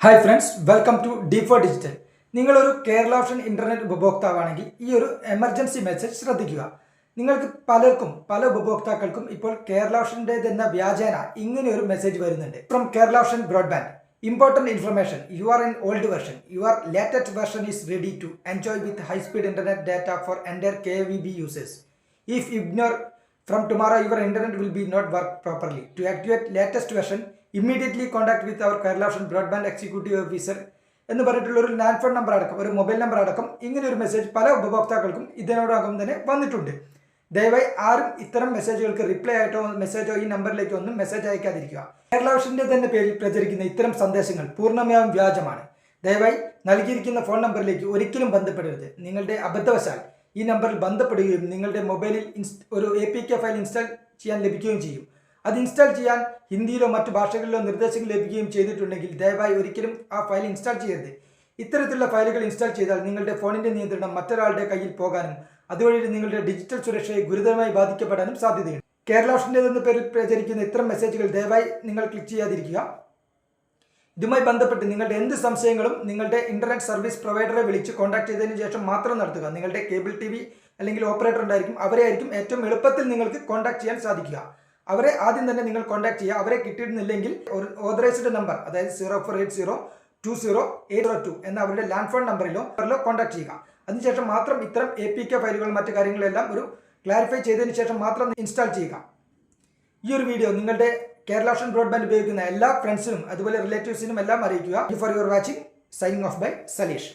Hi friends, welcome to D4 digital. നിങ്ങളൊരു Kerala option internet ഉപഭോക്താവാണെങ്കിൽ ഈ ഒരു എമർജൻസി മെസ്സേജ് ശ്രദ്ധിക്കുക. നിങ്ങൾക്ക് പല ഉപഭോക്താക്കൾക്കും ഇപ്പോൾ കേരള ഓപ്ഷൻ്റെ തന്നെ വ്യാജേന ഇങ്ങനെ ഒരു മെസ്സേജ് വരുന്നുണ്ട്. From Kerala option broadband, important information, you are in old version, your latest version is ready to enjoy with high speed internet data for entire KVB users. If ignore from tomorrow, your internet will be not work properly. To activate latest version, immediately contact with our Kerala Option Broadband Executive Officer എന്ന് പറഞ്ഞിട്ടുള്ള ഒരു land phone number അടക്കം ഒരു mobile number അടക്കം ഇങ്ങനെ ഒരു message പല ഉപഭോക്താക്കൾക്കും ഇതിനോടകം തന്നെ വന്നിട്ടുണ്ട്. ദയവായി ആരും ഇത്തരം മെസ്സേജുകൾക്ക് റിപ്ലൈ ആയിട്ടോ മെസ്സേജോ ഈ നമ്പറിലേക്ക് ഒന്നും മെസ്സേജ് അയക്കാതിരിക്കുക. കേരള ഓപ്ഷന്റെ തന്നെ പേരിൽ പ്രചരിക്കുന്ന ഇത്തരം സന്ദേശങ്ങൾ പൂർണ്ണമായും വ്യാജമാണ്. ദയവായി നൽകിയിരിക്കുന്ന ഫോൺ നമ്പറിലേക്ക് ഒരിക്കലും ബന്ധപ്പെടരുത്. നിങ്ങളുടെ അബദ്ധവശാൽ ഈ നമ്പറിൽ ബന്ധപ്പെടുകയും നിങ്ങളുടെ മൊബൈലിൽ ഒരു APK ഫയൽ ഇൻസ്റ്റാൾ ചെയ്യാൻ ലഭിക്കുകയും ചെയ്യും. അത് ഇൻസ്റ്റാൾ ചെയ്യാൻ ഹിന്ദിയിലോ മറ്റു ഭാഷകളിലോ നിർദ്ദേശങ്ങൾ ലഭിക്കുകയും ചെയ്തിട്ടുണ്ടെങ്കിൽ ദയവായി ഒരിക്കലും ആ ഫയൽ ഇൻസ്റ്റാൾ ചെയ്യരുത്. ഇത്തരത്തിലുള്ള ഫയലുകൾ ഇൻസ്റ്റാൾ ചെയ്താൽ നിങ്ങളുടെ ഫോണിന്റെ നിയന്ത്രണം മറ്റൊരാളുടെ കയ്യിൽ പോകാനും അതുവഴി നിങ്ങളുടെ ഡിജിറ്റൽ സുരക്ഷയെ ഗുരുതരമായി ബാധിക്കപ്പെടാനും സാധ്യതയുണ്ട്. കേരള ഓപ്ഷൻ്റെ എന്ന പേരിൽ പ്രചരിക്കുന്ന ഇത്തരം മെസ്സേജുകൾ ദയവായി നിങ്ങൾ ക്ലിക്ക് ചെയ്യാതിരിക്കുക. ഇതുമായി ബന്ധപ്പെട്ട് നിങ്ങളുടെ എന്ത് സംശയങ്ങളും നിങ്ങളുടെ ഇന്റർനെറ്റ് സർവീസ് പ്രൊവൈഡറെ വിളിച്ച് കോൺടാക്ട് ചെയ്തതിനു ശേഷം മാത്രം നടത്തുക. നിങ്ങളുടെ കേബിൾ TV അല്ലെങ്കിൽ ഓപ്പറേറ്റർ ഉണ്ടായിരിക്കും, അവരെ ആയിരിക്കും ഏറ്റവും എളുപ്പത്തിൽ നിങ്ങൾക്ക് കോൺടാക്ട് ചെയ്യാൻ സാധിക്കുക. അവരെ ആദ്യം തന്നെ നിങ്ങൾ കോൺടാക്ട് ചെയ്യുക. അവരെ കിട്ടിയിരുന്നില്ലെങ്കിൽ ഒരു ഓതറൈസ്ഡ് നമ്പർ, അതായത് 0480200802 എന്ന അവരുടെ ലാൻഡ് ഫോൺ നമ്പറിലോ കോൺടാക്ട് ചെയ്യുക. അതിനുശേഷം മാത്രം ഇത്തരം APK ഫയലുകളും മറ്റു കാര്യങ്ങളെല്ലാം ഒരു ക്ലാരിഫൈ ചെയ്തതിനു ശേഷം മാത്രം ഇൻസ്റ്റാൾ ചെയ്യുക. ഈ ഒരു വീഡിയോ നിങ്ങളുടെ കേരള ഓപ്ഷൻ ബ്രോഡ്ബാൻഡ് ഉപയോഗിക്കുന്ന എല്ലാ ഫ്രണ്ട്സിനും അതുപോലെ റിലേറ്റീവ്സിനും എല്ലാം അറിയിക്കുക. For your watching, signing off by Saleesh.